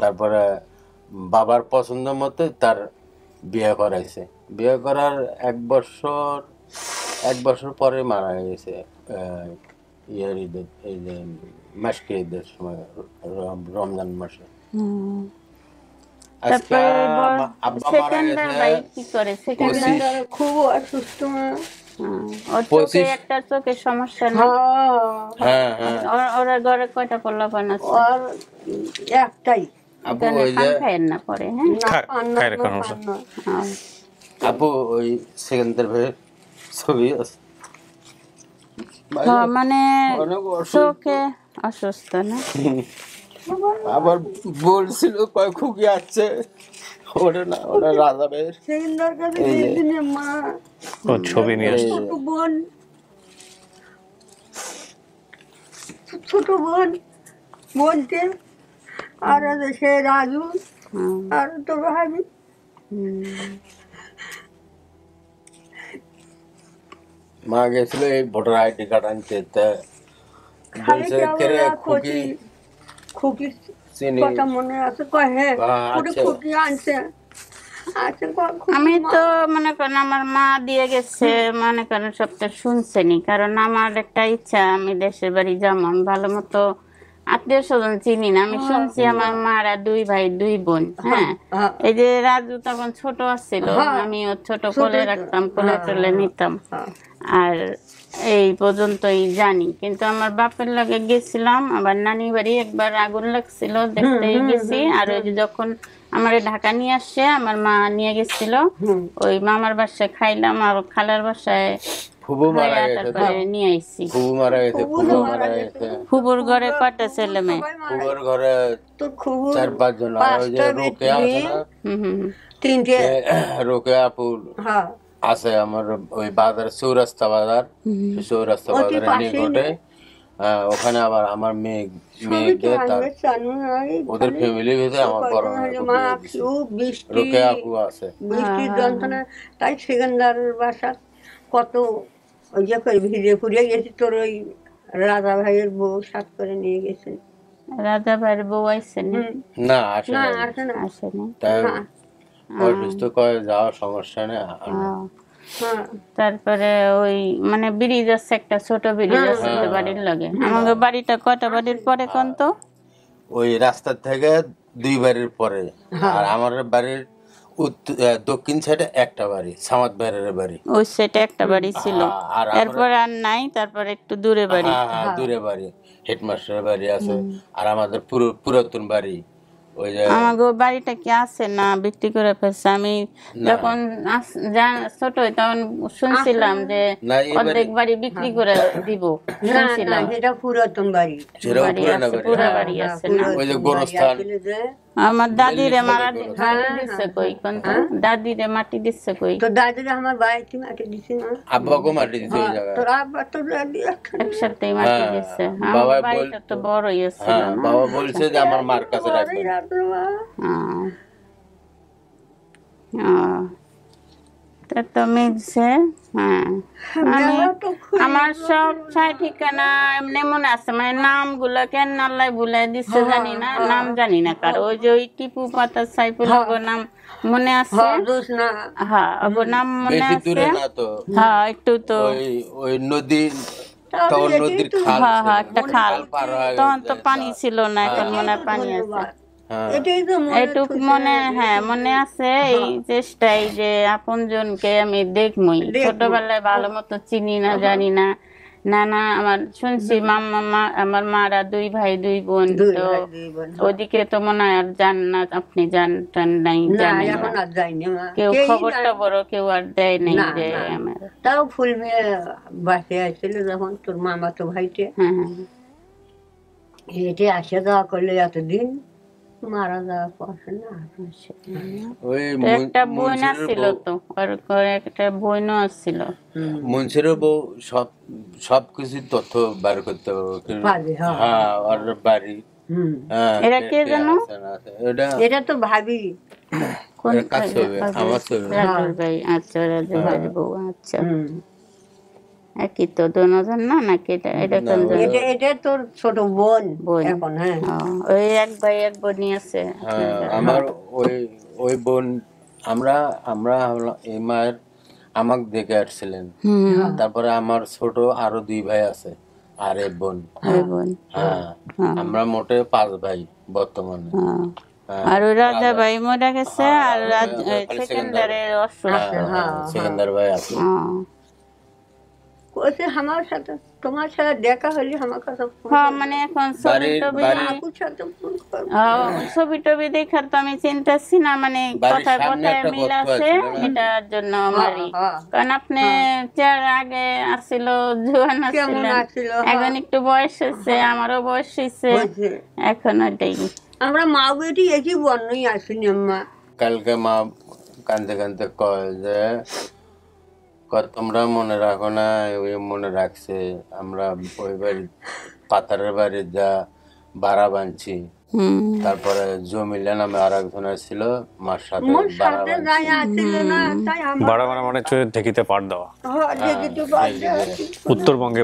Speaker 3: তারপরে বাবার পছন্দ মতো তার বিয়ে করাইছে। বিয়ে করার এক বছর পরে মারা গেছে, ইয়ের ঈদের, এই যে মাসকে ঈদের সময়, রমজান মাসে। আজকে আব্বা মারা গেছে,
Speaker 5: খুব অসুস্থ,
Speaker 1: একটা চোখের সমস্যা না। ওরা ঘরে কয়টা পোলাপান আছে?
Speaker 5: একটাই।
Speaker 1: না পরে, হ্যাঁ,
Speaker 3: আপু ওই সেকেন্ডের ভাই ছবি আছে,
Speaker 1: মানে চোখে অসুস্থ না।
Speaker 3: আবার বলছিল কয় খুকি আছে, ওটা না, ওটা রাজা ভাইয়ের
Speaker 2: ছবি নিয়ে
Speaker 5: ছোট বোন বলতে, আর সে রাজু, আর তো ভাবি।
Speaker 3: মা গেছিল এই ভোটার আইডি কার্ড আনতে, বলছে খুকি
Speaker 5: খুকির কথা মনে আছে, কয় হ্যাঁ খুকি আনছে।
Speaker 1: আমি তো মনে করেন আমার মা দিয়ে গেছে, মনে করেন সবটা শুনছেনি, কারণ আমার একটা ইচ্ছা আমি দেশের বাড়ি যাবো। আমি ভালো মতো আত্মীয় স্বজন চিনি না, আমি শুনছি আমার মারা 2 ভাই 2 বোন। হ্যাঁ, এই যে রাজু তখন ছোট আসছিল, আমি ওর ছোট কোলে রাখতাম, কোলে টোলে নিতাম, আর এই পর্যন্তই জানি। কিন্তু আমার বাপের লাগে গেছিলাম, আবার নানি বাড়ি একবার আগুন লাগছিল, দেখতে গেছি। আর ওই যে যখন আমার ঢাকা নিয়ে আসছে, আমার মা নিয়ে গেছিল, ওই মামার বাসায় খাইলাম, আর খালার বাসায় নিয়ে আইছি। ফুবুর ঘরে কয়টা ছেলে মেয়ে?
Speaker 3: ফুবুর ঘরে 4-5 জন। ওই যে রোকেয়া আছে না, 3টে রোকেয়া আপুর আছে আমার ওই বাজার, চৌরাস্তা বাজার, চৌরাস্তা বাজারের নিকটে। ওখানে আবার আমার মেয়েকে ওদের ফ্যামিলির ভিতরে আমার বড় রোকেয়া আপু আছে।
Speaker 5: বৃষ্টির যন্ত্রণা, তাই সেকেন্দারের বাসা কত ওই যে ভিড়ে ফুরিয়ে গেছি। তোর ওই রাজা ভাইয়ের বউ সাথ করে নিয়ে গেছে।
Speaker 1: রাজা ভাইয়ের বউ আইছে
Speaker 3: না? আসে না। তাই অসুস্থ করে যাওয়ার সমস্যা নেই।
Speaker 1: তারপরে ওই মানে ব্রিজ আছে, একটা ছোট ব্রিজ আছে বাড়ির লাগে। আমাদের বাড়িটা কয়টা বাড়ির পরে কোন তো?
Speaker 3: ওই রাস্তা থেকে 2 বাড়ির পরে। আর আমার বাড়ির দক্ষিণ সাইডে একটা বাড়ি, সামাদ ভাইয়ের বাড়ি।
Speaker 1: ওই সাইডে একটা বাড়ি ছিল, এরপর আর নাই। তারপরে একটু দূরে বাড়ি,
Speaker 3: দূরে বাড়ি হেডমাস্টারের বাড়ি আছে। আর আমাদের পুরাতন বাড়ি, ওই যে
Speaker 1: আমাদের বাড়িটা কি আছে না বিক্রি করে ফেলছে। আমি যখন ছোট হই তখন শুনছিলাম যে অর্ধেক বাড়ি বিক্রি করে দিব, শুনছিলাম।
Speaker 5: এটা পুরাতন বাড়ি,
Speaker 1: পুরা বাড়ি আছে না?
Speaker 3: ওই যে গোরস্থান।
Speaker 1: আমার দাদিরে দিচ্ছে কই, কোন দাদিরে মাটি দিচ্ছে কই?
Speaker 5: তো দাদিরে আমার বাড়িতে মাটি দিছে না,
Speaker 3: আব্বাকে মাটি দিছে ওই জায়গায়।
Speaker 5: তোর আব্বা তো দাদি
Speaker 1: একসাথে মাটি দিচ্ছে। আমার বাড়িটা তো বড় হইছে।
Speaker 3: বাবা বলছে যে আমার মার কাছে রাখবে।
Speaker 1: তো মিলছে। হ্যাঁ, আমার সব ঠিকানা এমনি মনে আছে, মানে নাম গুলা কেন আল্লাহ ভুলে দিচ্ছে জানি না, নাম জানি না কার। ওই যে ওই টিপু পাতা সাইফুল নাম মনে আছে, হ্যাঁ ওর নাম মনে আছে। হ্যাঁ একটু তো
Speaker 3: ওই নদী, নদীর খাল,
Speaker 1: হ্যাঁ একটা খাল, তখন তো পানি ছিল না, এখন মনে হয় পানি আছে। এটুক মনে, হ্যাঁ মনে আছে। এই চেষ্টাই যে আপন জনকে আমি দেখমই, ছোটবেলায় ভালো মতো চিনি না, জানি না। নানা আমার শুনছি মামা, আমার মারা 2 ভাই 2 বোন। তো ওদিকে তো মনে হয় আর জান না, আপনি জানতেন নাই, জানেন কেউ খবর টবর কেউ আর দেয় নাই যে আমার।
Speaker 5: তাও ফুল মেয়ে বাসে আসছিল যখন তোর মামা তো ভাইটে, হেঁটে আসা যাওয়া করলে এতদিন মারা যাওয়ার পর না
Speaker 3: ওই
Speaker 1: তো একটা বোন ছিল, তো ওর ঘরে একটা বোনও ছিল।
Speaker 3: মনসুরের বউ সবকিছু তথ্য বার করতে
Speaker 5: পারবে, হ্যাঁ।
Speaker 3: হ্যাঁ, ওর বাড়ি। হ্যাঁ,
Speaker 1: এরা কে জানো?
Speaker 5: এটা তো ভাবি
Speaker 1: কোন
Speaker 3: এর কাজ হবে, আমার ছবি।
Speaker 1: রাজুর ভাই? আচ্ছা, রাজুর ভাইয়ের বউ। আচ্ছা, একই তো দুজন না, নাকি এটা এটা কোন জন?
Speaker 5: এটা তোর ছোট বোন
Speaker 1: বোন।
Speaker 5: এখন। হ্যাঁ,
Speaker 1: ওই এক ভাই এক বোনই আছে।
Speaker 3: হ্যাঁ, আমার ওই বোন, আমরা এই মায়ের আমাকে দেখে আসছিলেন। তারপরে আমার ছোট আরো 2 ভাই আছে, আর এক বোন। হ্যাঁ, আমরা মোটে 5 ভাই বর্তমানে।
Speaker 1: আর ওই রাজা ভাই মরে গেছে, আর সেকেন্ডারের অসুখ।
Speaker 3: সেকেন্দার ভাই আছে।
Speaker 5: কইছে আমার সাথে তোমার সাথে দেখা হলে আমার কাছে
Speaker 1: হ্যাঁ, মানে এখন ছবি টবি ছবি টবি দেখার তো আমি চিন্তাছি না, মানে কথায় কথায় মিল আছে, এটার জন্য আমারই। কারণ আপনি যার আগে আসছিল জোয়ান আসছিল, এখন একটু বয়স হয়েছে, আমারও বয়স হয়েছে, এখন ওইটাই।
Speaker 5: আমরা মা বেটি একই বর্ণই আসিনি আম্মা।
Speaker 3: কালকে মা কানতে কানতে কয় যে তোমরা মনে রাখো না, ওই মনে রাখছে। আমরা ওই বাড়ি পাতারের বাড়ি যা ভাড়া বানছি, তারপরে জমিলা নামে আর একজনের ছিল, মার সাথে
Speaker 2: ভাড়া মানে ঢেকিতে পাট দেওয়া, উত্তরবঙ্গে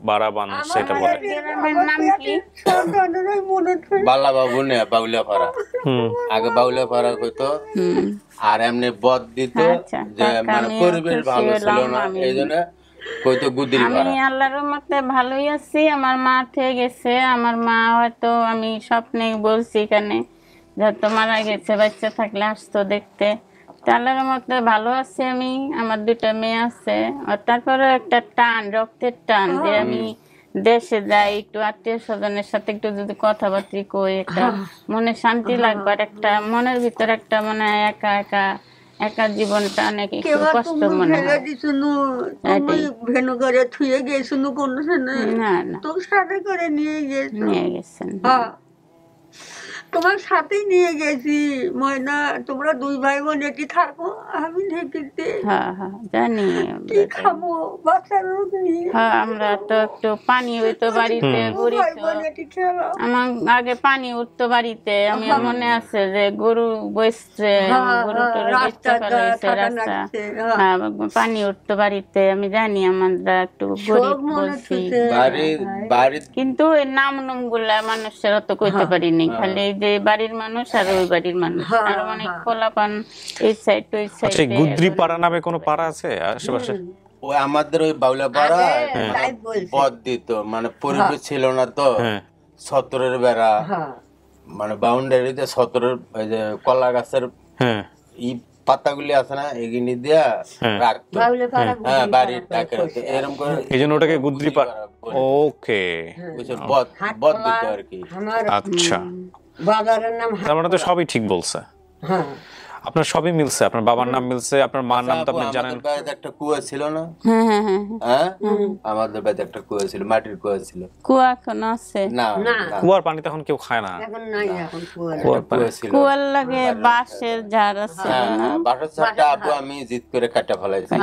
Speaker 2: ভাড়া বানানো, সেটা বলে।
Speaker 3: বাল্লাবাবু নে বাউলিয়া পাড়া, আগে বাউলিয়া পাড়া কইতো, আর এমনি বদ দিত যে মানে পরিবেশ ভালো ছিল না, এই জন্য কইতো গুদিরি পাড়া।
Speaker 1: আমি আল্লাহর রহমতে ভালোই আছি। আমার মা থেকে গেছে, আমার মা হয়তো আমি স্বপ্নে বলছি এখানে যত মারা গেছে, বাচ্চা থাকলে আসতো দেখতে। আল্লাহর রহমতে ভালো আছি আমি, আমার 2টা মেয়ে আছে। আর তারপরে একটা টান, রক্তের টান, যে আমি দেশে যাই, একটু আত্মীয় স্বজনের সাথে একটু যদি কথাবার্তা কই, একটা মনে শান্তি লাগবে, আর একটা মনের ভিতরে একটা মনে হয় একা একা একা জীবনটা অনেক একটু কষ্ট মনে হয়। না না,
Speaker 5: তোর সাথে করে নিয়ে
Speaker 1: গেছেন।
Speaker 5: তোমার সাথে নিয়ে গেছি ময়না, তোমরা 2 ভাই বোন এটি থাকো, আমি ঢেকিতে
Speaker 1: জানি
Speaker 5: কি খাবো, বাচ্চার রোগ নিয়ে।
Speaker 1: আমরা তো একটু পানি হইতো বাড়িতে, আমার আগে পানি উঠতো বাড়িতে। আমি মনে আছে যে গরু বসছে, গরু রাস্তা পানি উঠতো বাড়িতে। আমি জানি আমরা একটু গরিব বলছি, কিন্তু এই নাম গুলা মানুষের অত কইতে পারিনি, খালি যে বাড়ির মানুষ আর ওই বাড়ির মানুষ, আর অনেক খোলাপান এই সাইড ওই সাইড।
Speaker 2: গুদ্রি পাড়া নামে কোনো পাড়া আছে আশেপাশে?
Speaker 3: ওই আমাদের ওই বাউলা পাড়া পদ দিত, মানে পরিবেশ ছিল না তো, 17 বেড়া, মানে বাউন্ডারিতে 17 ওই যে কলা গাছের ই পাতাগুলি আছে না, এগিনি দিয়া রাখতো। হ্যাঁ, বাড়ির টাকা এরকম করে,
Speaker 2: এই জন্য ওটাকে গুদ্রি পাড়া। ওকে,
Speaker 3: বদ দিত আর কি।
Speaker 2: আচ্ছা,
Speaker 5: বাজারের নাম
Speaker 2: তার মানে তো সবই ঠিক বলছে। আপনার সবই মিলছে, আপনার বাবার নাম মিলছে, আপনার মার নাম তো আপনি জানেন।
Speaker 3: আমাদের বাড়িতে একটা কুয়া ছিল না? আমাদের বাড়িতে একটা কুয়া ছিল, মাটির কুয়া ছিল।
Speaker 1: কুয়া এখন আছে
Speaker 3: না?
Speaker 2: কুয়ার পানি তো এখন কেউ খায় না।
Speaker 5: এখন নাই, এখন
Speaker 3: কুয়া ছিল।
Speaker 1: কুয়ার লাগে বাঁশের ঝাড় আছে না,
Speaker 3: বাঁশের ঝাড়টা আবু আমি জিদ করে কাটা ফেলাইছি,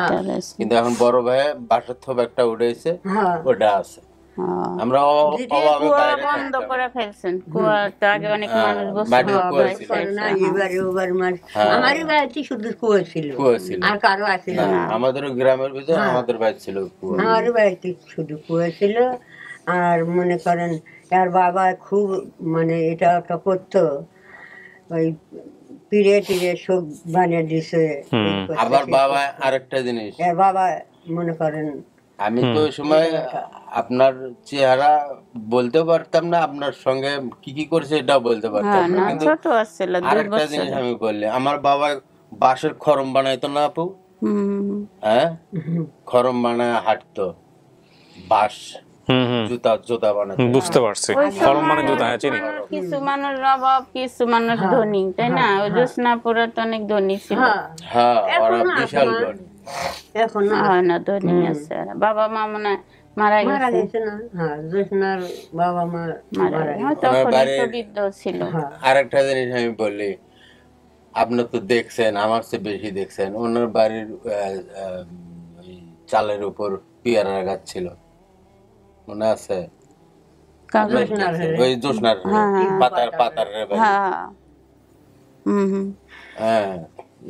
Speaker 3: কিন্তু এখন বড় ভাই বাঁশের থোপ একটা উঠেছে, ওটা আছে। আমরা
Speaker 1: বন্ধ করে ফেলছেন কুয়াটা, আগে অনেক মানুষ বসে
Speaker 5: আমারই বাড়িতে শুধু কুয়া ছিল, আর কারো আছিল না।
Speaker 3: আমাদের গ্রামের ভিতরে আমাদের বাড়ি ছিল কুয়া,
Speaker 5: আমার বাড়িতে শুধু কুয়া ছিল। আর মনে করেন আর বাবা খুব মানে এটা ওটা করতো, ওই পিড়ে টিড়ে সব বানিয়ে দিছে।
Speaker 3: আবার বাবা আরেকটা জিনিস,
Speaker 5: বাবা মনে করেন
Speaker 3: আমি তো ওই সময় আপনার চেহারা বলতে পারতাম না, আপনার সঙ্গে কি কি করছে এটাও বলতে পারতাম না, কিন্তু আরেকটা জিনিস আমি বললে, আমার বাবা বাঁশের খরম বানাইতো না আপু, হ্যাঁ, খরম বানায় হাঁটতো, বাঁশ জুতা বানাতো।
Speaker 2: বুঝতে পারছি, খরম মানে জুতা। হ্যাঁ, চিনি।
Speaker 1: কিছু মানুষ অভাব, কিছু মানুষ ধনী, তাই না? ওই জোসনাপুরা তো অনেক ধনী ছিল।
Speaker 3: হ্যাঁ, ওরা বিশাল ধনী।
Speaker 5: এখন
Speaker 1: হয় না, ধনী আছে। বাবা মা মনে মারা
Speaker 5: মারা
Speaker 1: গেছে
Speaker 5: গেছে না? হ্যাঁ, জোসনার বাবা মা
Speaker 1: মারা
Speaker 5: মারা
Speaker 1: গেছে।
Speaker 5: গেছে।
Speaker 1: তখন
Speaker 3: বাড়ির-
Speaker 1: তো বৃদ্ধ ছিল।
Speaker 5: হ্যাঁ,
Speaker 3: আরেকটা জিনিস আমি বলি, আপনি তো দেখছেন, আমার চেয়ে বেশি দেখছেন, ওনার বাড়ির ওই চালের উপর পেয়ারা গাছ ছিল, মনে আছে?
Speaker 1: কাগজ।
Speaker 5: জোসনার ঘরে।
Speaker 3: ওই জোসনার পাতার বাড়ি।
Speaker 1: হ্যাঁ হুম।
Speaker 3: হ্যাঁ,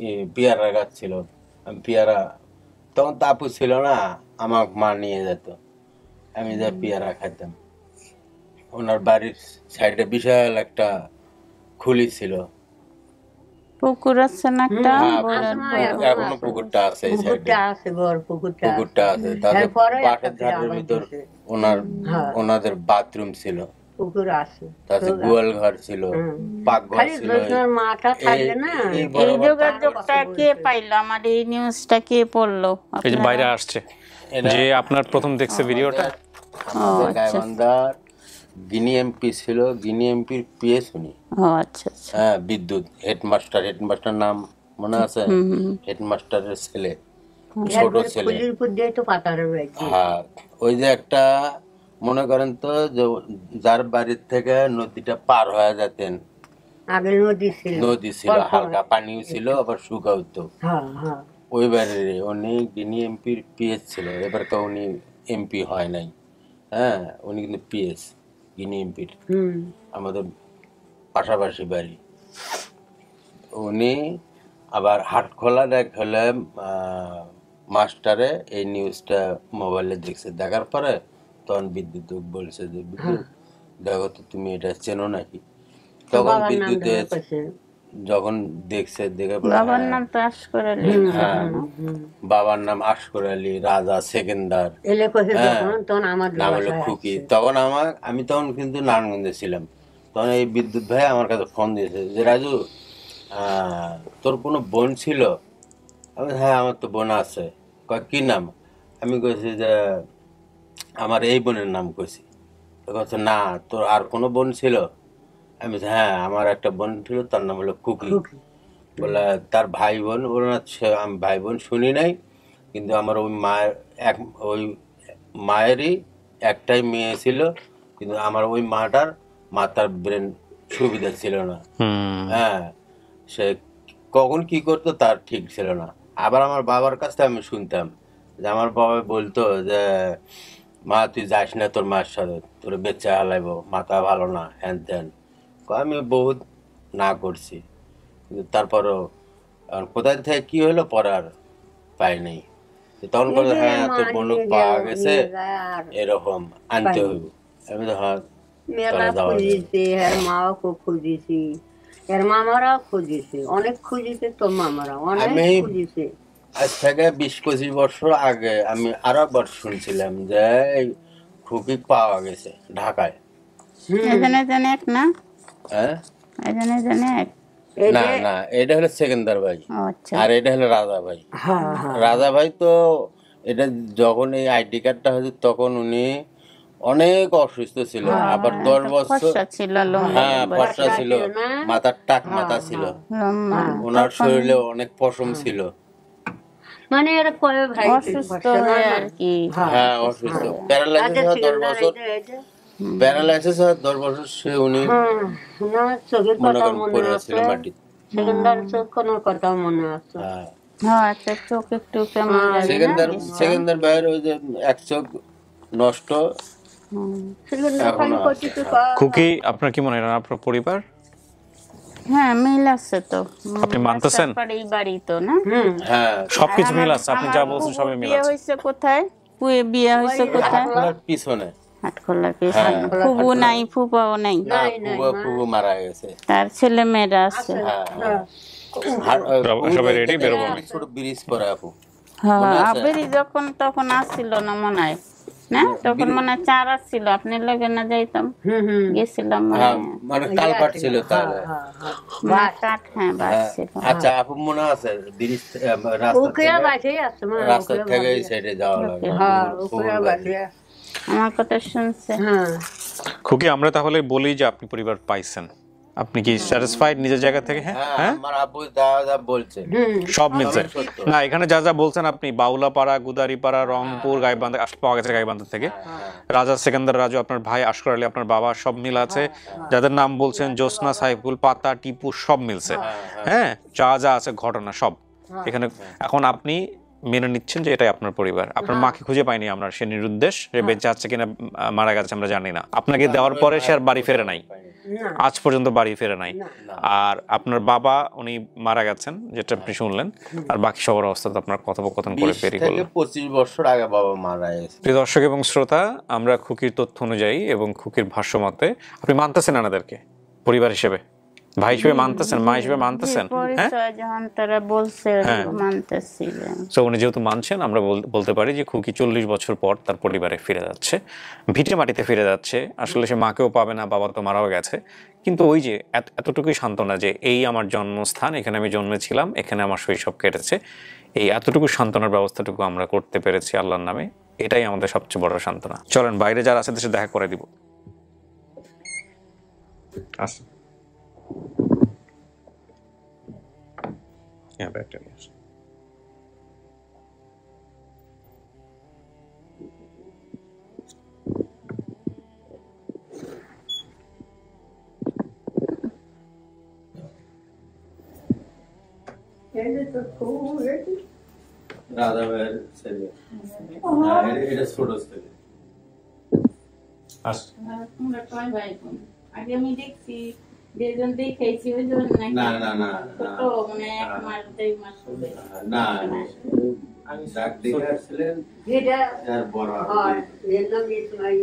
Speaker 3: এই পেয়ারা গাছ ছিল। আমি পেয়ারা, তখন তো আপু ছিল না, আমার মা নিয়ে যেত, আমি যা পেয়ারা খাইতাম। ওনার বাড়ির সাইডে বিশাল একটা খুলি ছিল।
Speaker 1: পুকুর আছে না একটা
Speaker 3: হ্যাঁ,
Speaker 1: বড়
Speaker 3: এখনো পুকুরটা আছে এই সাইডে,
Speaker 5: পুকুরটা আছে, বড় পুকুরটা আছে।
Speaker 3: পুকুরটা আছে। তাদের
Speaker 5: এরপরে একটা
Speaker 3: বাটের ধারের
Speaker 5: আবার
Speaker 3: ভিতর
Speaker 5: দিছে।
Speaker 3: ওনাদের বাথরুম ছিল,
Speaker 5: পুকুর আছে।
Speaker 3: তাতে গোয়াল ঘর ছিল, পাকঘর
Speaker 5: খালি
Speaker 3: ছিল।
Speaker 5: জোসনার মাটা থাকলে না,
Speaker 3: এই
Speaker 1: এই
Speaker 3: বরাবর
Speaker 1: যোগাযোগটা কে পাইলো? আমার এই নিউজটা কে পড়লো?
Speaker 2: এই যে বাইরে আসছে, যে আপনার প্রথম দেখছে ভিডিওটা।
Speaker 3: আমাদের গাইবান্ধার গিনি এমপি ছিল, গিনি এমপির পিএস উনি।
Speaker 1: ও আচ্ছা আচ্ছা।
Speaker 3: হ্যাঁ, বিদ্যুৎ হেডমাস্টার নাম মনে আছে? হেডমাস্টারের ছেলে, ছোট ছেলে।
Speaker 5: খুলির উপর দিয়ে তো পাতারে রয়েছে।
Speaker 3: হ্যাঁ, ওই যে একটা, মনে করেন তো, যে যার বাড়ির থেকে নদীটা পার হয়ে যেতেন,
Speaker 5: আগে নদী ছিল,
Speaker 3: হালকা পানিও ছিল, আবার শুকাও তো।
Speaker 5: হ্যাঁ হ্যাঁ,
Speaker 3: ওই বাড়ির উনি গিনি এমপির পিএস ছিল। এবার তো উনি এমপি হয় নাই। হ্যাঁ, উনি কিন্তু পিএস গিনি এমপির, আমাদের পাশাপাশি বাড়ি। উনি আবার হাটখোলা হলে মাস্টারে এই নিউজটা মোবাইলে দেখছে, দেখার পরে তখন বিদ্যুৎ বলছে যে, বিদ্যুৎ দেখো তো, তুমি এটা চেনো নাকি? তখন বিদ্যুতে যখন দেখছে, দেখে
Speaker 1: বাবার নাম তো আশকর আলী।
Speaker 3: হ্যাঁ, বাবার নাম আশকর আলী, রাজা সেকেন্দার, নাম হলো খুকি। তখন আমি তখন কিন্তু নারায়ণগঞ্জে ছিলাম। তখন এই বিদ্যুৎ ভাই আমার কাছে ফোন দিয়েছে যে, রাজু, তোর কোনো বোন ছিল? আমি, হ্যাঁ, আমার তো বোন আছে। কয়, কি নাম? আমি কইছি যে, আমার এই বোনের নাম কইছি। তো বলছে, না, তোর আর কোনো বোন ছিল? আমি, হ্যাঁ, আমার একটা বোন ছিল, তার নাম হলো খুকি। বলে, তার ভাই বোন? বলে, না, আমি ভাই বোন শুনি নাই, কিন্তু আমার ওই মায়েরই একটাই মেয়ে ছিল, কিন্তু আমার ওই মাতার ব্রেন সুবিধা ছিল না। হ্যাঁ, সে কখন কি করতো তার ঠিক ছিল না। আবার আমার বাবার কাছ থেকে আমি শুনতাম যে, আমার বাবা বলতো যে, মা, তুই যাস না তোর মায়ের সাথে, তোর বেচা হালাইবো, মাথা ভালো না, হ্যান ত্যান। আমি বহুত না করছি, কিন্তু তারপরও কোথায় থেকে কি হলো পড়ার পাই নাই। তখন বলতো, হ্যাঁ, তোর বনুক পাওয়া গেছে, এরকম আনতে হইব। আমি তো, হ্যাঁ,
Speaker 5: মেলা খুঁজেছি, এর মাও খুব খুঁজেছি, এর মামারাও খুঁজেছে, অনেক খুঁজেছে, তোর মামারা অনেক খুঁজেছে।
Speaker 3: আজ থেকে 20-25 বছর আগে আমি আরো একবার শুনছিলাম যে খুকি পাওয়া গেছে ঢাকায়।
Speaker 1: এখানে জানে এক না?
Speaker 3: হ্যাঁ,
Speaker 1: এখানে জানে এক।
Speaker 3: না না, এটা হলো সেকেন্দার ভাই, আর এটা হলো রাজা ভাই। রাজা ভাই তো এটা যখন এই আইডি কার্ডটা হয়েছে তখন উনি অনেক অসুস্থ ছিল, আবার 10 বছর, হ্যাঁ, ফর্সা ছিল, মাথার টাক মাথা ছিল, ওনার শরীরে অনেক পশম ছিল,
Speaker 5: মানে এরা কয় ভাই
Speaker 1: অসুস্থ আর কি।
Speaker 3: হ্যাঁ, অসুস্থ, প্যারালাইসিস 10 বছর, প্যারালাইসিস 10 বছর সে উনি
Speaker 5: চোখের
Speaker 3: মনে
Speaker 5: কথা
Speaker 3: করেন
Speaker 5: মনে
Speaker 3: পড়ে
Speaker 5: আছে,
Speaker 3: ছিল মাটিতে।
Speaker 5: সেকেন্দার চোখ কোনো কথা মনে আছে।
Speaker 1: হ্যাঁ, একটা চোখ একটু কেমন জানি না।
Speaker 3: সেকেন্দার ভাইয়ের ওই যে এক চোখ নষ্ট।
Speaker 2: খুকি, আপনার কি মনে হয় আপনার পরিবার?
Speaker 1: হ্যাঁ, মিল আছে তো।
Speaker 2: আপনি মানতেছেন?
Speaker 1: এই বাড়ি তো না?
Speaker 3: হ্যাঁ,
Speaker 2: সবকিছু মিল আছে, আপনি যা বলছেন সবই মিল
Speaker 1: বিয়ে
Speaker 2: আছে।
Speaker 1: হয়েছে কোথায়? বিয়ে হয়েছে কোথায়?
Speaker 3: পিছনে
Speaker 1: হাটখোলার পিছনে। ফুবু নাই, ফুপাও নাই?
Speaker 3: ফুবু মারা গেছে,
Speaker 1: তার ছেলে মেয়েরা আছে।
Speaker 2: সবাই রেডি, বেরোবো আমি।
Speaker 3: ছোট ব্রিজ পরে আপু।
Speaker 1: হ্যাঁ, আবেরি যখন তখন আসছিল না মনে হয়, না? তখন মনে হয় চারা ছিল, আপনি লগে না যাইতাম, গেছিলাম
Speaker 3: মানে কালপাট ছিল তাহলে।
Speaker 1: কাঠ, হ্যাঁ, বাড়ছিল।
Speaker 3: আচ্ছা আপু, মনে আছে ব্রিজ রাস্তা থেকে এই সাইডে যাওয়া লাগে?
Speaker 1: আমার কথা শুনছে।
Speaker 2: খুকি, আমরা তাহলে বলি যে আপনি পরিবার পাইছেন, আপনি কি স্যাটিসফাইড নিজের জায়গা থেকে? হ্যাঁ,
Speaker 3: আমার আব্বু যা বলছে
Speaker 2: সব মিলছে। না, এখানে যা যা বলছেন আপনি, বাউলাপাড়া, গুদারিপাড়া, রংপুর, গাইবান্ধা পাওয়া গেছে, গাইবান্ধা থেকে রাজা সেকেন্দার রাজু, আপনার ভাই আশকর আলী, আপনার বাবা, সব মিল আছে। যাদের নাম বলছেন জ্যোৎস্না, সাইফুল, পাতা, টিপু, সব মিলছে। হ্যাঁ, যা যা আছে ঘটনা সব এখানে। এখন আপনি মেনে নিচ্ছেন যে এটাই আপনার পরিবার। আপনার মাকে খুঁজে পাইনি আমরা, সে নিরুদ্দেশ, সে বেঁচে আছে কিনা মারা গেছে আমরা জানি না। আপনাকে দেওয়ার পরে সে আর বাড়ি ফেরে নাই, আজ পর্যন্ত বাড়ি ফেরে নাই। আর আপনার বাবা উনি মারা গেছেন, যেটা আপনি শুনলেন, আর বাকি সবার অবস্থা তো আপনার কথোপকথন করে পেরি করলেন।
Speaker 3: 25 বছর আগে বাবা মারা গেছে।
Speaker 2: প্রিয় দর্শক এবং শ্রোতা, আমরা খুকির তথ্য অনুযায়ী এবং খুকির ভাষ্য মতে আপনি মানতেছেন এনাদেরকে পরিবার হিসেবে, ভাই হিসেবে মানতেছেন, মা হিসেবে মানতেছেন?
Speaker 1: যখন তারা বলছে মানতেছিলেন।
Speaker 2: সো উনি যেহেতু মানছেন, আমরা বলতে পারি যে খুকি 40 বছর পর তার পরিবারে ফিরে যাচ্ছে, ভিটে মাটিতে ফিরে যাচ্ছে। আসলে সে মাকেও পাবে না, বাবা তো মারাও গেছে, কিন্তু ওই যে এতটুকুই সান্ত্বনা যে এই আমার জন্মস্থান, এখানে আমি জন্মেছিলাম, এখানে আমার শৈশব কেটেছে, এই এতটুকু সান্ত্বনার ব্যবস্থাটুকু আমরা করতে পেরেছি আল্লাহর নামে, এটাই আমাদের সবচেয়ে বড় সান্ত্বনা। চলেন বাইরে যারা আছে দেশে দেখা করে দিব। আসুন। Yeah, back to this.
Speaker 3: Radha ভাইয়ের ছেলে, এটা ছোট ছেলে।
Speaker 1: আগে আমি দেখছি যেজন দেখাইছি ওই জন
Speaker 3: না না না
Speaker 1: ছোট, মানে 1 মাস 2 মাস হবে
Speaker 3: না, আমি ডাক দেখে আসছিলেন
Speaker 5: যেটা
Speaker 3: যার বড়
Speaker 5: আর এর নাম ইসমাইল।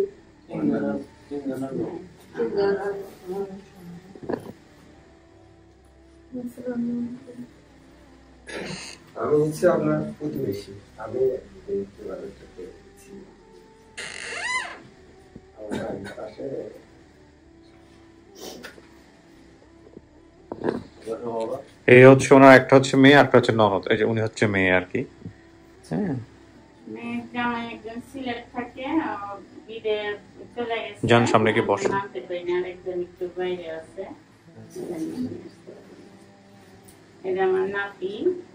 Speaker 9: আমি হচ্ছে আপনার প্রতিবেশী। আমি
Speaker 2: এই হচ্ছে ওনার, একটা হচ্ছে মেয়ে, একটা হচ্ছে ননদ। এই যে উনি হচ্ছে মেয়ে আর কি। হ্যাঁ,
Speaker 1: মেয়ে জামাই একজন সিলেট থাকে, বিদে চলে গেছে।
Speaker 2: যান সামনে কি বসেন।
Speaker 1: নামতে পারি না, আরেকজন একটু বাইরে আছে। এটা আমার নাতি,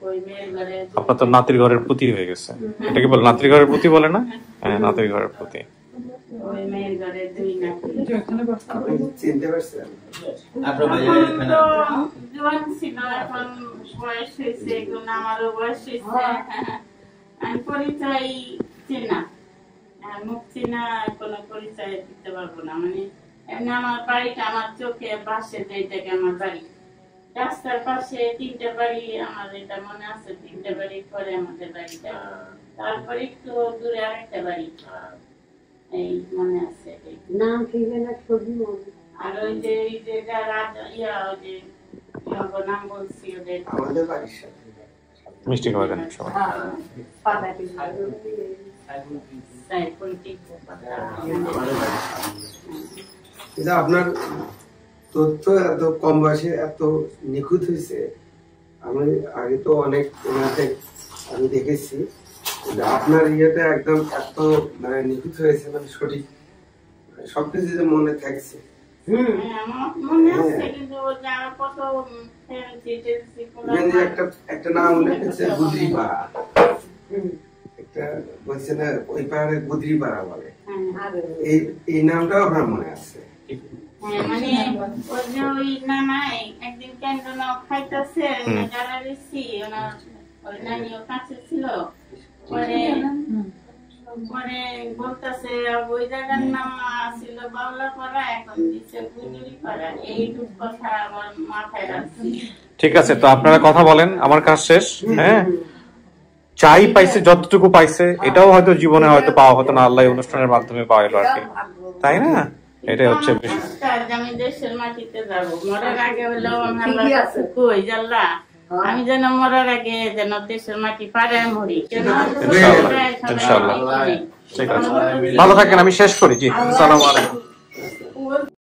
Speaker 1: ওই মেয়ের ঘরে।
Speaker 2: আপনার তো নাতির ঘরের পুতি হয়ে গেছে, এটাকে বলে নাতির ঘরের পুতি বলে না? হ্যাঁ, নাতির ঘরের পুতি।
Speaker 1: ওই মেয়ের ঘরে 2 নাতি।
Speaker 9: চিনতে পারছেন?
Speaker 3: আপনার ভাই এখানে
Speaker 1: জোয়ান ছিল, এখন বয়স হয়েছে, এখন আমারও বয়স হয়েছে। আমি পরিচয় চিনা, মুখ চিনা কোনো পরিচয় দিতে পারবো না। মানে এমনি আমার বাড়িটা আমার চোখে পাশে, যেটাকে আমার বাড়ি, রাস্তার পাশে 3টা বাড়ি আমার, এটা মনে আছে। 3টা বাড়ি পরে আমাদের বাড়িটা, তারপরে একটু দূরে আরেকটা বাড়ি, এই মনে আছে।
Speaker 5: নাম ঠিক না, ছবি মনে।
Speaker 1: আর ওই যে রাজা ওই যে নাম বলছি ওদের,
Speaker 9: আমাদের বাড়ির সাথে
Speaker 2: মিষ্টি খাওয়া দেন সবাই।
Speaker 9: আপনার তথ্য এত কম বয়সে এত নিখুঁত হয়েছে। আমি আগে তো অনেক আমি দেখেছি, আপনার ইয়েতে একদম এত মানে নিখুঁত হয়েছে, মানে সঠিক সবকিছু যে মনে থাকছে। একটা নাম উল্লেখ করছে গুদরিপাড়া, একটা বলছে না ওই পাহাড়ে গুদরিপাড়া বলে, এই নামটাও আপনার মনে আছে?
Speaker 1: মানে ওই নানাই একদিন কেন্দ্র খাইতেছে, যারা রেসি ওই নানিও কাছে ছিল, পরে বলতেছে ওই জায়গার নাম ছিল বাউলাপাড়া, এখন দিচ্ছে গুদরিপাড়া। এইটুক কথা আমার মাথায় রাখছি।
Speaker 2: ঠিক আছে, তো আপনারা কথা বলেন, আমার কাজ শেষ। হ্যাঁ, চাই পাইছে, যতটুকু পাইছে, এটাও হয়তো জীবনে হয়তো পাওয়া হতো না, আল্লাহ অনুষ্ঠানের মাধ্যমে পাইলো আর কি, তাই না? এটাই হচ্ছে
Speaker 1: আমি দেশের মাটিতে যাবো, মরার আগে হলেও কই জাল্লা, আমি যেন মরার আগে যেন দেশের মাটি পারে মরি।
Speaker 2: ইনশাআল্লাহ, ঠিক আছে, ভালো থাকেন। আমি শেষ করি। জি, আসসালামু আলাইকুম।